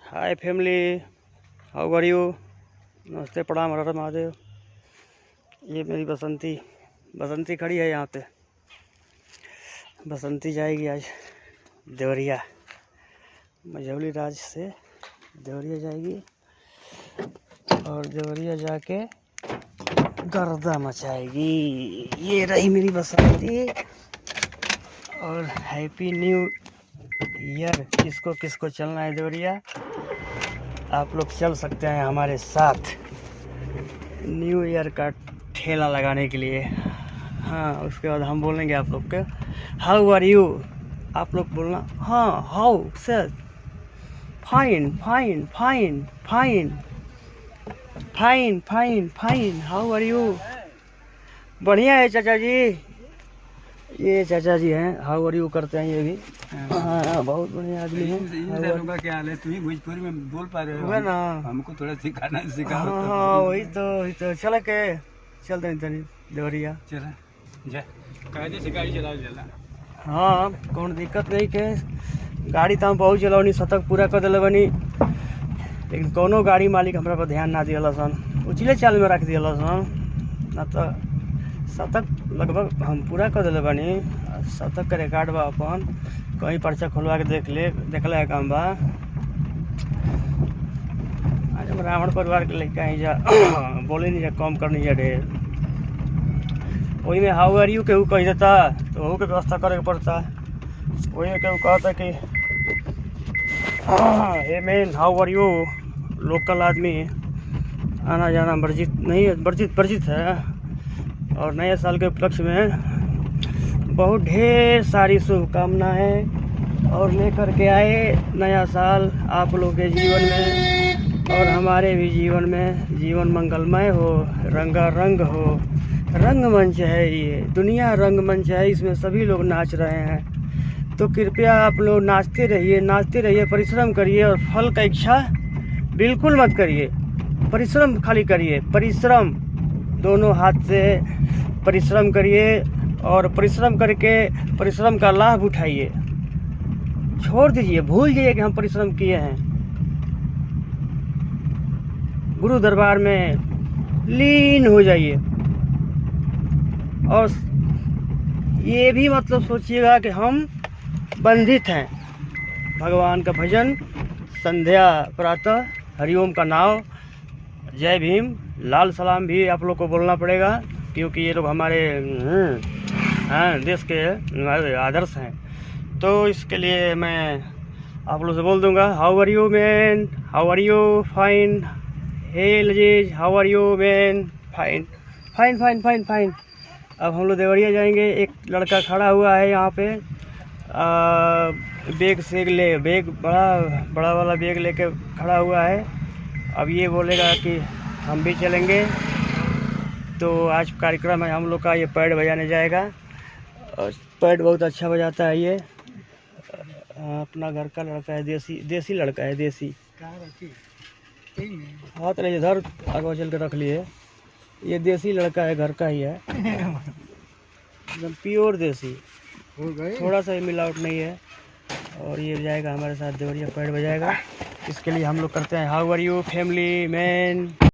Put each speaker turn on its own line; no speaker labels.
Hi family, how are you. नमस्ते, प्रणाम, हर हर महादेव। ये मेरी बसंती खड़ी है यहाँ पे। बसंती जाएगी आज देवरिया, मझौली राज से देवरिया जाएगी और देवरिया जाके गर्दा मचाएगी। ये रही मेरी बसंती। और हैप्पी न्यू ईयर। किसको किसको चलना है देवरिया, आप लोग चल सकते हैं हमारे साथ न्यू ईयर का ठेला लगाने के लिए। हाँ, उसके बाद हम बोलेंगे आप लोग के हाउ आर यू। आप लोग बोलना हाँ, how sir, fine fine fine fine fine fine fine, how are you. बढ़िया है चाचा जी। ये चाचा जी हैं, हाउ आर यू करते हैं ये भी। हाँ, बहुत बढ़िया आदमी है।
क्या हाल है? तुम्हें भोजपुरी में बोल पा रहे हो
है ना,
हमको थोड़ा सिखाना सिखाओ।
हाँ, वही तो चल के चलते हैं तनी देवरिया।
चला जा कायदे से गाड़ी चलाओ जला।
हाँ, कौन दिक्कत नहीं के गाड़ी तो हम बहुत चलौनी, शतक पूरा कर दिल बनी, लेकिन कोनो गाड़ी मालिक हमरा पर ध्यान ना दिया सन, उचले चाल में रख दिया सन। ना तो शतक लगभग हम पूरा कर दिले बानी। शतक का रिकॉर्ड बा अपन, कहीं पर्चा खोलवा के देखला है काम बा। आज हम रावण परिवार के लड़का ही जा बोले नहीं जा, कम करनी जा ढेर। वही में हाउ आर यू केहू कह देता तो वहू के व्यवस्था करे के पड़ता। वही में केहू कहता कि hey man how are you. Local आदमी आना जाना वर्जित नहीं है, वर्जित है। और नए साल के उपलक्ष्य में बहुत ढेर सारी शुभकामनाएं और लेकर के आए नया साल आप लोगों के जीवन में और हमारे भी जीवन में। जीवन मंगलमय हो, रंगारंग हो। रंगमंच है ये, दुनिया रंगमंच है, इसमें सभी लोग नाच रहे हैं। तो कृपया आप लोग नाचते रहिए, परिश्रम करिए और फल का इच्छा बिल्कुल मत करिए। परिश्रम खाली करिए, परिश्रम दोनों हाथ से परिश्रम करिए और परिश्रम करके परिश्रम का लाभ उठाइए। छोड़ दीजिए, भूल जाइए कि हम परिश्रम किए हैं। गुरु दरबार में लीन हो जाइए। और ये भी मतलब सोचिएगा कि हम बंधित हैं। भगवान का भजन संध्या प्रातः हरिओम का नाम, जय भीम, लाल सलाम भी आप लोग को बोलना पड़ेगा, क्योंकि ये लोग हमारे देश के आदर्श हैं। तो इसके लिए मैं आप लोग से बोल दूंगा how are you man, how are you, fine. Hey लजीज, how are you man, fine fine fine fine fine. अब हम लोग देवरिया जाएंगे। एक लड़का खड़ा हुआ है यहाँ पे, बैग बड़ा वाला बैग लेके खड़ा हुआ है। अब ये बोलेगा कि हम भी चलेंगे। तो आज कार्यक्रम है हम लोग का, ये पैड बजाने जाएगा और पैड बहुत अच्छा बजाता है ये। अपना घर का लड़का है, देसी लड़का है, देसी। हाथ नहीं इधर आगे चल के रख लिए। ये देसी लड़का है, घर का ही है, एकदम प्योर देसी, थोड़ा सा मिलावट नहीं है। और ये जाएगा हमारे साथ देवरिया, पैड बजाएगा। इसके लिए हम लोग करते हैं how are you family man.